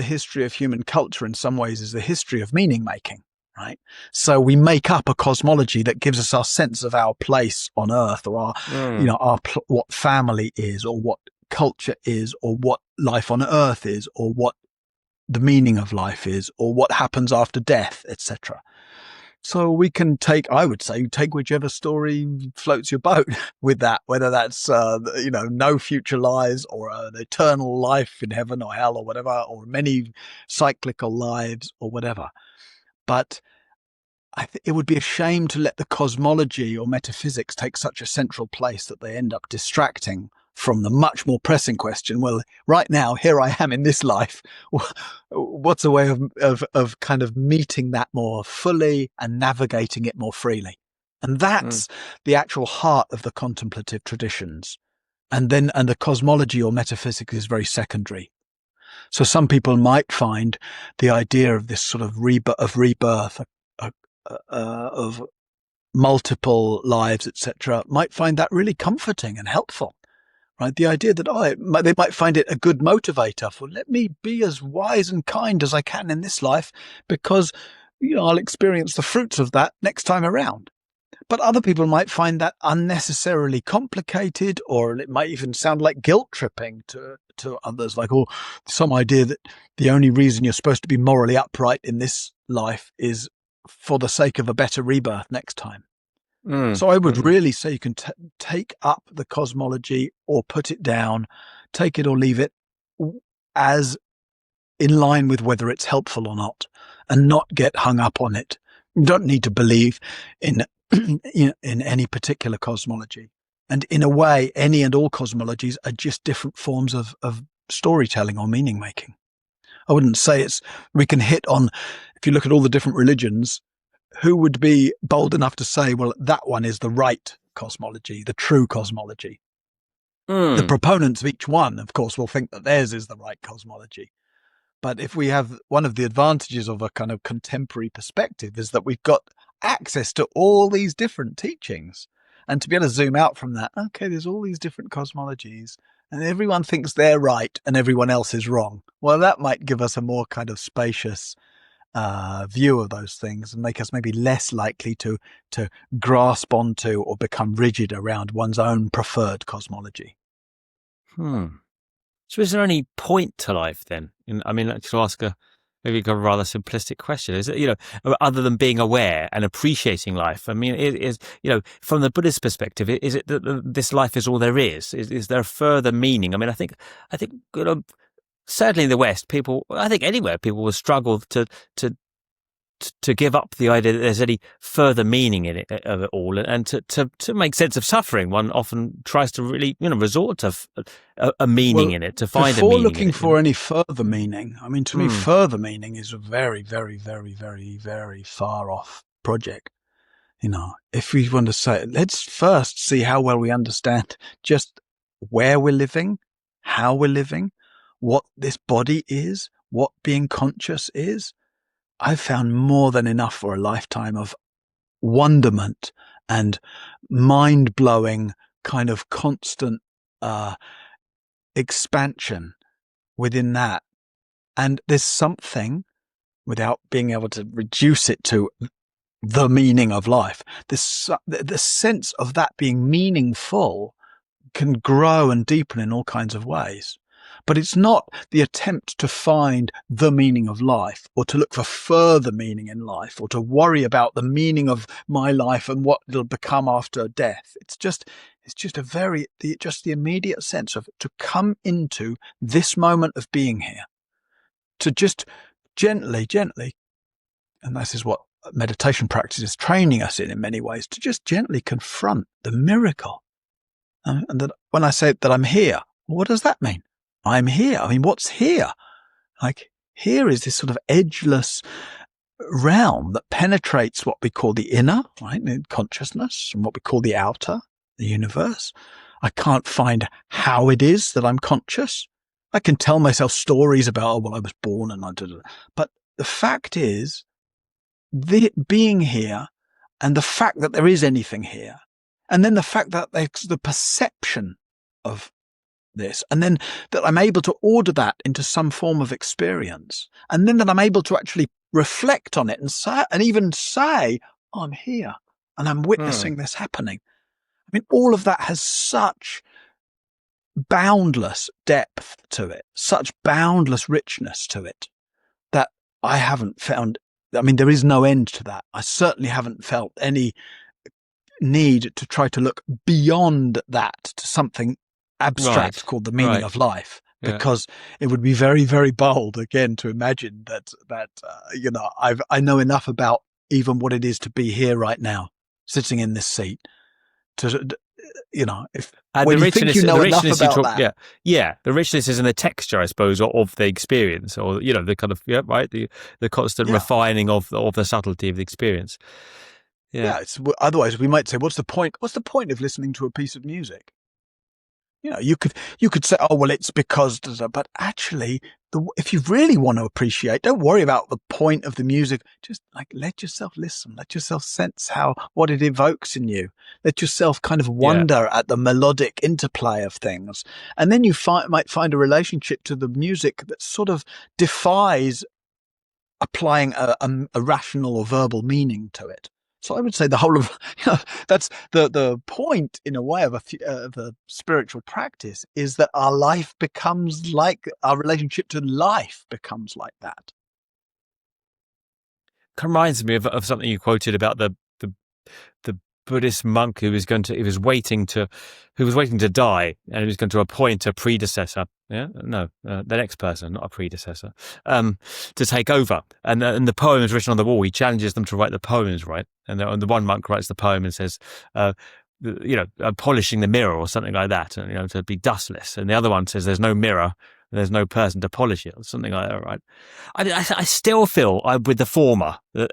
history of human culture in some ways is the history of meaning making, right? So we make up a cosmology that gives us our sense of our place on earth, or what family is, or what culture is, or what life on earth is, or what the meaning of life is, or what happens after death, etc. So we can take whichever story floats your boat with that, whether that's, no future lives, or an eternal life in heaven or hell or whatever, or many cyclical lives or whatever. But it would be a shame to let the cosmology or metaphysics take such a central place that they end up distracting from the much more pressing question. Well, right now, here I am in this life. What's a way of kind of meeting that more fully and navigating it more freely? And that's the actual heart of the contemplative traditions. And the cosmology or metaphysics is very secondary. So some people might find the idea of this sort of rebirth, of multiple lives, etc., might find that really comforting and helpful. Right, the idea that they might find it a good motivator for, let me be as wise and kind as I can in this life, because I'll experience the fruits of that next time around. But other people might find that unnecessarily complicated, or it might even sound like guilt tripping to others, like, some idea that the only reason you're supposed to be morally upright in this life is for the sake of a better rebirth next time. So I would really say you can take up the cosmology or put it down, take it or leave it, as in line with whether it's helpful or not, and not get hung up on it. You don't need to believe in in any particular cosmology. And in a way, any and all cosmologies are just different forms of storytelling or meaning making. I wouldn't say we can hit on, if you look at all the different religions, who would be bold enough to say, well, that one is the right cosmology, the true cosmology? The proponents of each one, of course, will think that theirs is the right cosmology. But if we have, one of the advantages of a kind of contemporary perspective is that we've got access to all these different teachings. And to be able to zoom out from that, okay, there's all these different cosmologies and everyone thinks they're right and everyone else is wrong. Well, that might give us a more kind of spacious view of those things and make us maybe less likely to grasp onto or become rigid around one's own preferred cosmology.
So is there any point to life then? I mean, to ask maybe a rather simplistic question, is it, other than being aware and appreciating life? I mean, is from the Buddhist perspective, is it that this life is all there is? Is there a further meaning? I mean, I think certainly in the West, I think anywhere, people will struggle to give up the idea that there's any further meaning in it of it all, and to make sense of suffering. One often tries to really resort to a meaning in it, to find a meaning.
Before looking for any further meaning, I mean, to me, further meaning is a very, very, very, very, very far off project. If we want to say, let's first see how well we understand just where we're living, how we're living, what this body is, what being conscious is. I've found more than enough for a lifetime of wonderment and mind-blowing kind of constant expansion within that. And there's something, without being able to reduce it to the meaning of life, the sense of that being meaningful can grow and deepen in all kinds of ways. But it's not the attempt to find the meaning of life or to look for further meaning in life or to worry about the meaning of my life and what it'll become after death. It's just the immediate sense of to come into this moment of being here, to just gently, and this is what meditation practice is training us in many ways, to just gently confront the miracle. And that when I say that I'm here, well, what does that mean? I'm here. I mean, what's here? Like, here is this sort of edgeless realm that penetrates what we call the inner, right, consciousness, and what we call the outer, the universe. I can't find how it is that I'm conscious. I can tell myself stories about, I was born and I did it. But the fact is, being here and the fact that there is anything here, and then the fact that there's the perception of this, and then that I'm able to order that into some form of experience, and then that I'm able to actually reflect on it and even say, I'm here and I'm witnessing this happening. I mean, all of that has such boundless depth to it, such boundless richness to it, that I haven't found, I mean, there is no end to that. I certainly haven't felt any need to try to look beyond that to something abstract called the meaning of life, because it would be very, very bold again to imagine that I know enough about even what it is to be here right now, sitting in this seat, to if when you think you know enough about that,
the richness is in the texture, I suppose, of the experience, or the kind of the constant refining of the subtlety of the experience.
Otherwise we might say, what's the point of listening to a piece of music? You could say, oh, well, it's because, but actually, if you really want to appreciate, don't worry about the point of the music. Just let yourself listen, let yourself sense what it evokes in you. Let yourself kind of wonder at the melodic interplay of things. And then you might find a relationship to the music that sort of defies applying a rational or verbal meaning to it. So I would say the whole of that's the point in a way of a spiritual practice, is that our life becomes like, our relationship to life becomes like that.
Reminds me of something you quoted about the Buddhist monk who was waiting to die, and he was going to appoint a predecessor. Yeah, no, the next person, not a predecessor, to take over. And the poem is written on the wall. He challenges them to write the poems, right? And the one monk writes the poem and says, polishing the mirror or something like that, and to be dustless. And the other one says, there's no mirror, there's no person to polish it, or something like that, right? I still feel with the former that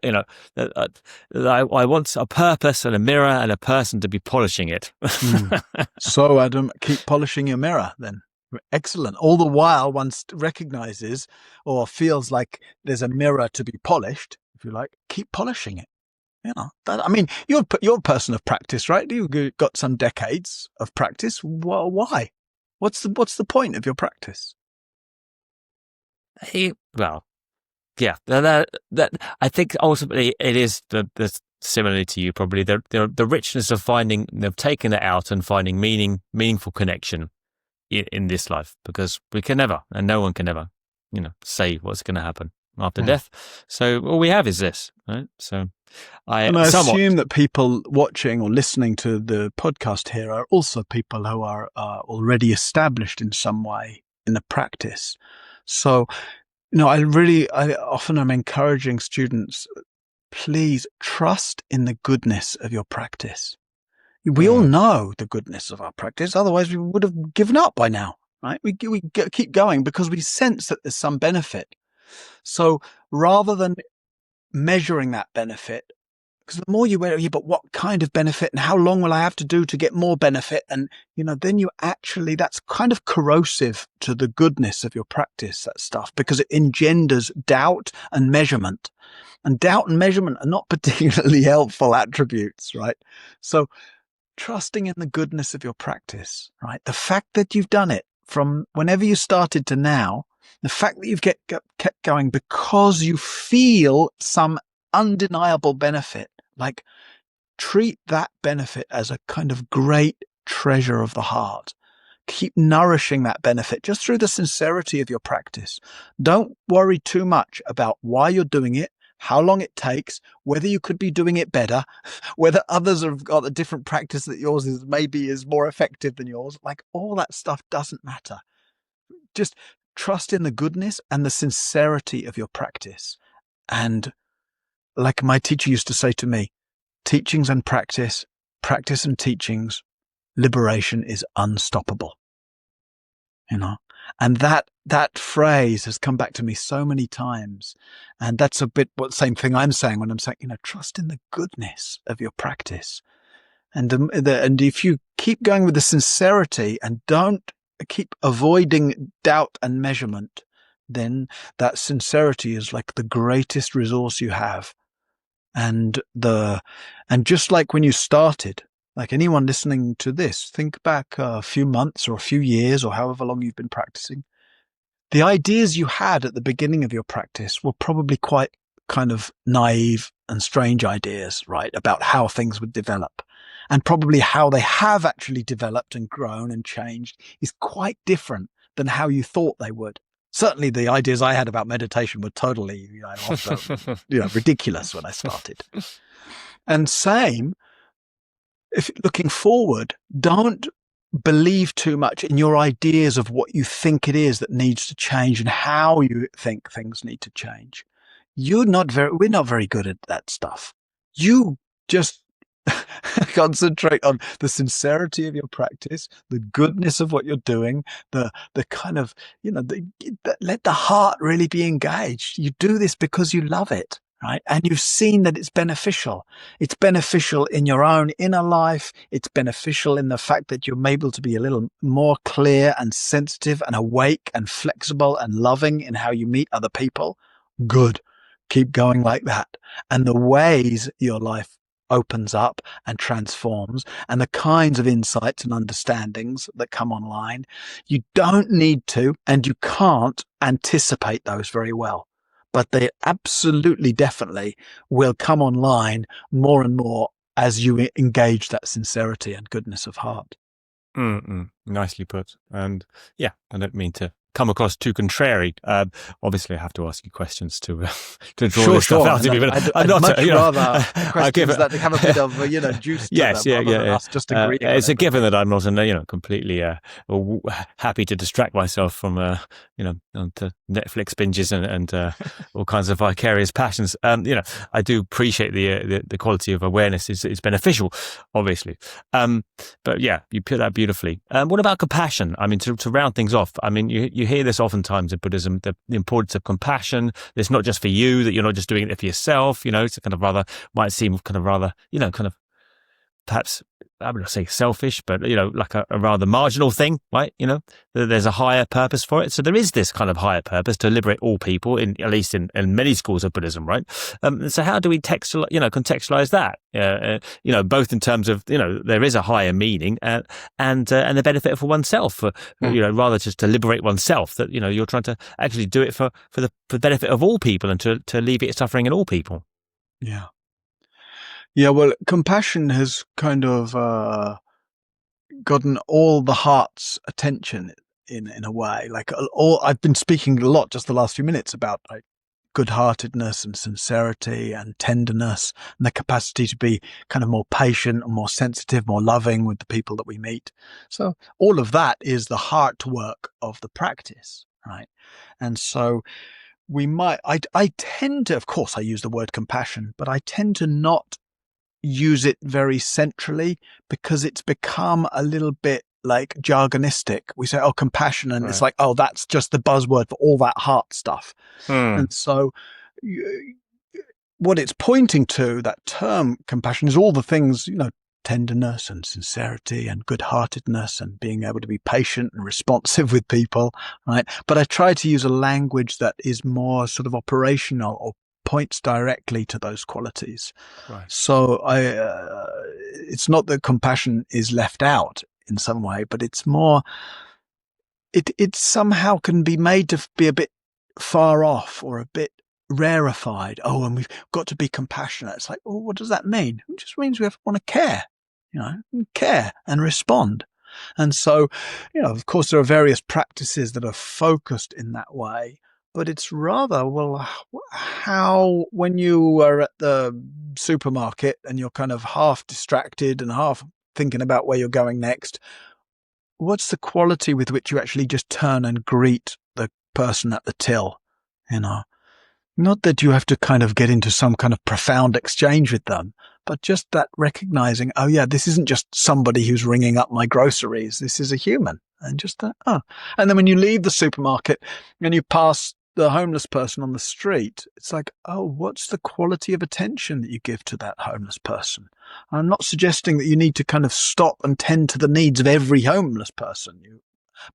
I want a purpose and a mirror and a person to be polishing it.
So, Adam, keep polishing your mirror then. Excellent. All the while, one recognizes or feels like there's a mirror to be polished, if you like, keep polishing it. You're a person of practice, right? You've got some decades of practice. Well, why? What's the point of your practice?
Well, yeah, that I think ultimately it is the similarly to you probably the richness of taking it out and finding meaningful connection in this life, because we can never, and no one can ever, say what's going to happen after death. So all we have is this, right? So I assume
that people watching or listening to the podcast here are also people who are already established in some way in the practice. So, I often am encouraging students, please trust in the goodness of your practice. We all know the goodness of our practice. Otherwise, we would have given up by now, right? We keep going because we sense that there's some benefit. So rather than measuring that benefit, because the more you wear, but what kind of benefit and how long will I have to do to get more benefit? And, then that's kind of corrosive to the goodness of your practice, that stuff, because it engenders doubt and measurement. And doubt and measurement are not particularly helpful attributes, right? So trusting in the goodness of your practice, right? The fact that you've done it from whenever you started to now, the fact that you've kept going because you feel some undeniable benefit, like treat that benefit as a kind of great treasure of the heart. Keep nourishing that benefit just through the sincerity of your practice. Don't worry too much about why you're doing it, how long it takes, whether you could be doing it better, whether others have got a different practice that yours is more effective than yours. Like, all that stuff doesn't matter. Just trust in the goodness and the sincerity of your practice. And like my teacher used to say to me, teachings and practice and teachings, liberation is unstoppable. And that phrase has come back to me so many times. And that's a bit what same thing I'm saying when I'm saying, trust in the goodness of your practice. And if you keep going with the sincerity and don't keep avoiding doubt and measurement, then that sincerity is like the greatest resource you have. And just like when you started, like anyone listening to this, think back a few months or a few years or however long you've been practicing. The ideas you had at the beginning of your practice were probably quite kind of naive and strange ideas, right, about how things would develop. And probably how they have actually developed and grown and changed is quite different than how you thought they would. Certainly the ideas I had about meditation were totally ridiculous when I started. And same, if looking forward, don't believe too much in your ideas of what you think it is that needs to change and how you think things need to change. We're not very good at that stuff. You just concentrate on the sincerity of your practice, the goodness of what you're doing, the kind of, let the heart really be engaged. You do this because you love it. Right? And you've seen that it's beneficial. It's beneficial in your own inner life. It's beneficial in the fact that you're able to be a little more clear and sensitive and awake and flexible and loving in how you meet other people. Good. Keep going like that. And the ways your life opens up and transforms and the kinds of insights and understandings that come online, you don't need to and you can't anticipate those very well. But they absolutely, definitely will come online more and more as you engage that sincerity and goodness of heart.
Nicely put. And yeah, I don't mean to come across too contrary. Obviously, I have to ask you questions to draw this stuff out to me. But
I'd much rather questions that have a bit of juice to
yes,
them, rather than us just agreeing.
It's a given that I'm not, completely happy to distract myself from onto Netflix binges and all kinds of vicarious passions. I do appreciate the quality of awareness is beneficial, obviously. But yeah, you put that beautifully. What about compassion? I mean, to round things off, I mean, you hear this oftentimes in Buddhism, the importance of compassion. It's not just for you, that you're not just doing it for yourself. It's a kind of might seem kind of rather, kind of perhaps, I would say selfish, but, like a rather marginal thing, right? There's a higher purpose for it. So there is this kind of higher purpose to liberate all people, at least in many schools of Buddhism, right? So how do we contextualize that? Both in terms of, there is a higher meaning and the benefit for oneself, rather just to liberate oneself, that, you're trying to actually do it for the benefit of all people and to alleviate suffering in all people.
Yeah. Yeah, well, compassion has kind of gotten all the heart's attention in a way. Like I've been speaking a lot just the last few minutes about like good-heartedness and sincerity and tenderness and the capacity to be kind of more patient and more sensitive, more loving with the people that we meet. So all of that is the heart work of the practice, right? And so I tend to, of course, I use the word compassion, but I tend to not use it very centrally because it's become a little bit like jargonistic. We say, compassion, and it's like, that's just the buzzword for all that heart stuff. And so what it's pointing to, that term compassion, is all the things, tenderness and sincerity and good-heartedness and being able to be patient and responsive with people, right? But I try to use a language that is more sort of operational or points directly to those qualities.
Right.
So it's not that compassion is left out in some way, but it's more, it somehow can be made to be a bit far off or a bit rarefied. And we've got to be compassionate. It's like, what does that mean? It just means we want to care, care and respond. And so, of course, there are various practices that are focused in that way. But it's rather, how when you are at the supermarket and you're kind of half distracted and half thinking about where you're going next, what's the quality with which you actually just turn and greet the person at the till? Not that you have to kind of get into some kind of profound exchange with them, but just that recognizing, this isn't just somebody who's ringing up my groceries. This is a human. And just that, And then when you leave the supermarket and you pass the homeless person on the street, it's like, what's the quality of attention that you give to that homeless person? I'm not suggesting that you need to kind of stop and tend to the needs of every homeless person.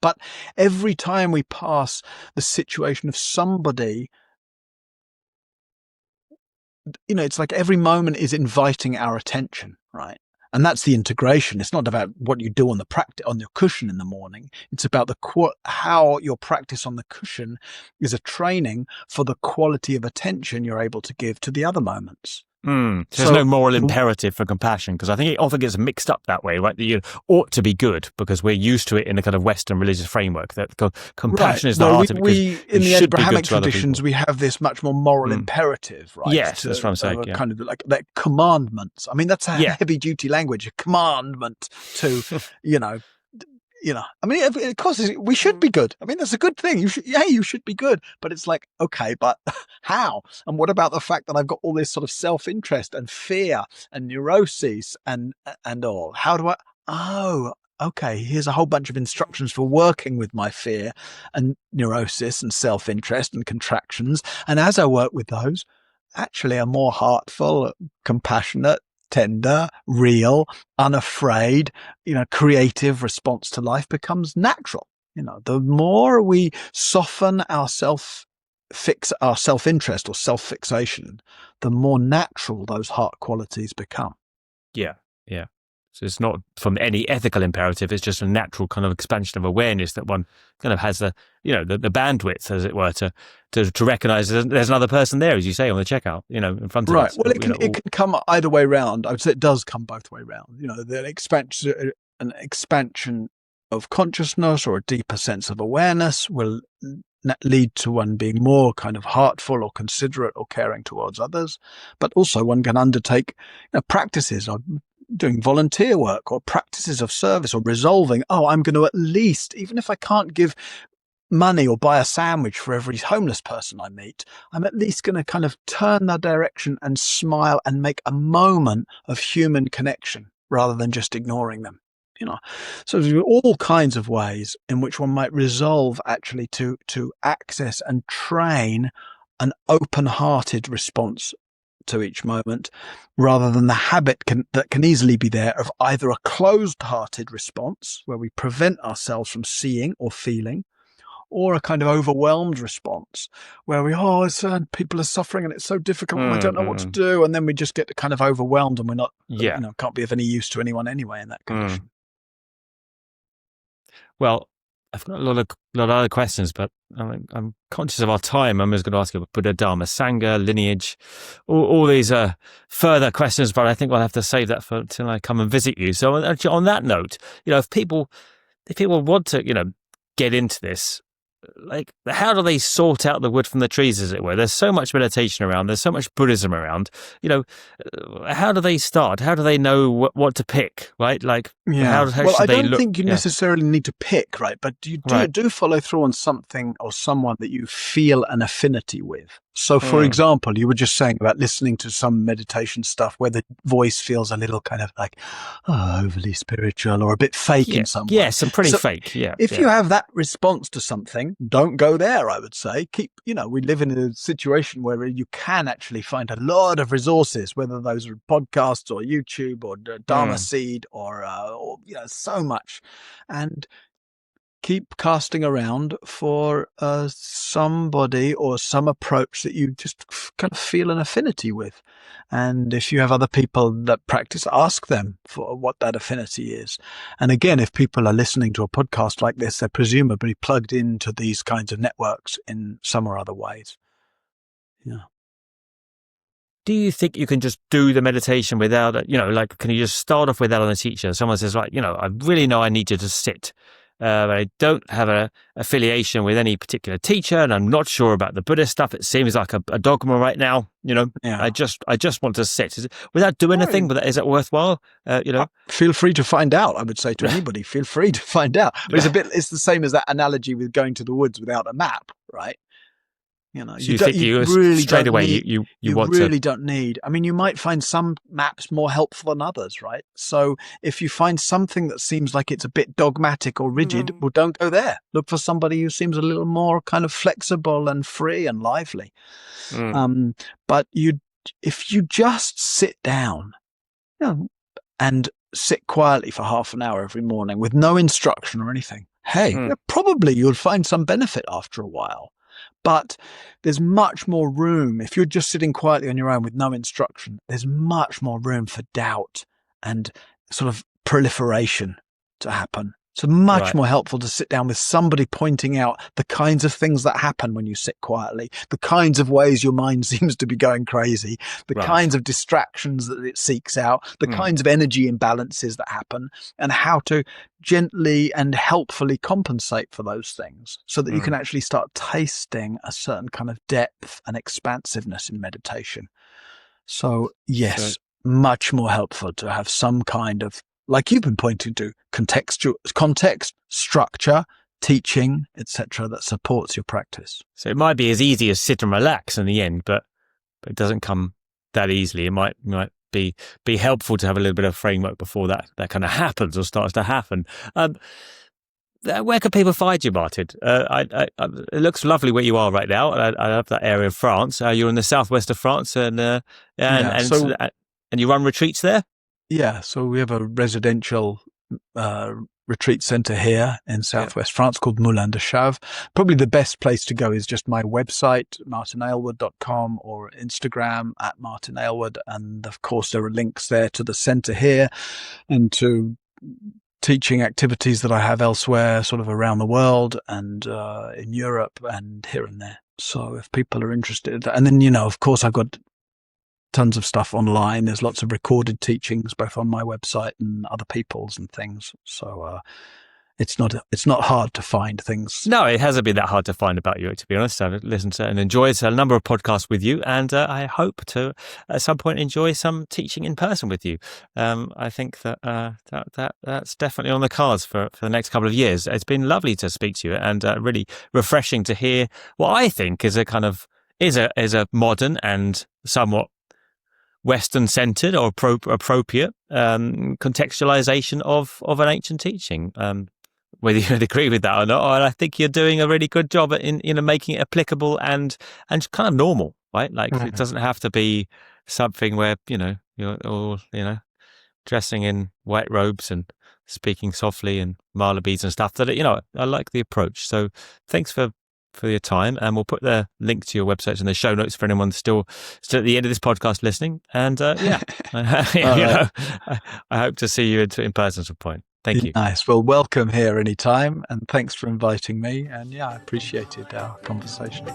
But every time we pass the situation of somebody, it's like every moment is inviting our attention, right? And that's the integration. It's not about what you do on your cushion in the morning. It's about how your practice on the cushion is a training for the quality of attention you're able to give to the other moments.
So there's no moral imperative for compassion, because I think it often gets mixed up that way, right? That you ought to be good because we're used to it in a kind of Western religious framework. That compassion is the heart of it.
In the Abrahamic traditions, we have this much more moral imperative, right?
Yes, that's what I'm saying.
Kind of like that commandments. I mean, that's a heavy-duty language. A commandment to, I mean, of course, we should be good. I mean, that's a good thing. You should be good. But it's like, okay, but how? And what about the fact that I've got all this sort of self-interest and fear and neuroses and all? How do I? Okay, here's a whole bunch of instructions for working with my fear and neurosis and self-interest and contractions. And as I work with those, actually a more heartful, compassionate, tender, real, unafraid, creative response to life becomes natural. The more we soften our self-interest or self-fixation, the more natural those heart qualities become.
Yeah. So it's not from any ethical imperative. It's just a natural kind of expansion of awareness that one kind of has the bandwidth, as it were, to recognize there's another person there, as you say, on the checkout, in front of us.
Right. Well, it can come either way round. I would say it does come both way round. The expansion of consciousness or a deeper sense of awareness will lead to one being more kind of heartful or considerate or caring towards others. But also one can undertake practices of doing volunteer work or practices of service or resolving, I'm going to at least, even if I can't give money or buy a sandwich for every homeless person I meet, I'm at least going to kind of turn that direction and smile and make a moment of human connection rather than just ignoring them. So there are all kinds of ways in which one might resolve actually to access and train an open-hearted response to each moment, rather than the habit that can easily be there of either a closed-hearted response where we prevent ourselves from seeing or feeling, or a kind of overwhelmed response where people are suffering and it's so difficult and I don't know what to do, and then we just get kind of overwhelmed and we're not, can't be of any use to anyone anyway in that condition.
Well, I've got a lot of other questions, but I'm conscious of our time. I'm just going to ask you about Buddha, Dharma, Sangha, lineage, all these further questions, but I think we'll have to save that for till I come and visit you. So on that note, if people want to, get into this, like, how do they sort out the wood from the trees, as it were? There's so much meditation around. There's so much Buddhism around. How do they start? How do they know what to pick? Right? Like, how should they look?
I don't think you necessarily need to pick, right? But you do follow through on something or someone that you feel an affinity with. So, for example, you were just saying about listening to some meditation stuff where the voice feels a little kind of like overly spiritual or a bit fake in some way.
Yes, and pretty fake. Yeah.
If you have that response to something, don't go there, I would say. We live in a situation where you can actually find a lot of resources, whether those are podcasts or YouTube or Dharma Seed or so much. And keep casting around for somebody or some approach that you just kind of feel an affinity with. And if you have other people that practice, ask them for what that affinity is. And again, if people are listening to a podcast like this, they're presumably plugged into these kinds of networks in some or other ways. Yeah.
Do you think you can just do the meditation without it? Can you just start off without a teacher? Someone says, right, I really know I need you to sit. I don't have an affiliation with any particular teacher, and I'm not sure about the Buddhist stuff. It seems like a dogma right now. I just want to sit. Without doing anything, but is it worthwhile?
Feel free to find out. I would say to anybody, feel free to find out. But it's the same as that analogy with going to the woods without a map, right?
You really straight away you
really don't need. I mean, you might find some maps more helpful than others, right? So if you find something that seems like it's a bit dogmatic or rigid, well, don't go there. Look for somebody who seems a little more kind of flexible and free and lively. But if you just sit down, and sit quietly for half an hour every morning with no instruction or anything, probably you'll find some benefit after a while. But there's much more room. If you're just sitting quietly on your own with no instruction, there's much more room for doubt and sort of proliferation to happen. So much more helpful to sit down with somebody pointing out the kinds of things that happen when you sit quietly, the kinds of ways your mind seems to be going crazy, the kinds of distractions that it seeks out, the kinds of energy imbalances that happen, and how to gently and helpfully compensate for those things so that you can actually start tasting a certain kind of depth and expansiveness in meditation. So yes, much more helpful to have some kind of, like you've been pointing to, context, structure, teaching, etc., that supports your practice.
So it might be as easy as sit and relax in the end, but it doesn't come that easily. It might be helpful to have a little bit of framework before that kind of happens or starts to happen. Where can people find you, Martin? It looks lovely where you are right now. I love that area of France. You're in the southwest of France, and you run retreats there.
Yeah, so we have a residential retreat center here in southwest France called Moulin de Chave. Probably the best place to go is just my website, martinaylward.com, or Instagram at Martin Aylward. And of course, there are links there to the center here and to teaching activities that I have elsewhere, sort of around the world and in Europe and here and there. So if people are interested, and then, of course, I've got tons of stuff online. There's lots of recorded teachings, both on my website and other people's and things. So it's not hard to find things.
No, it hasn't been that hard to find about you, to be honest. I've listened to and enjoyed a number of podcasts with you, and I hope to at some point enjoy some teaching in person with you. I think that's definitely on the cards for the next couple of years. It's been lovely to speak to you, and really refreshing to hear what I think is a kind of is a modern and somewhat Western-centered or appropriate contextualization of an ancient teaching. Whether you would agree with that or not, and I think you're doing a really good job in making it applicable and kind of normal, right? Like it doesn't have to be something where you're all dressing in white robes and speaking softly and mala beads and stuff. That I like the approach. So thanks for your time, and we'll put the link to your website in the show notes for anyone still at the end of this podcast listening. And I hope to see you in person at some point. Thank you.
Nice. Well, welcome here anytime, and thanks for inviting me. And I appreciated our conversation.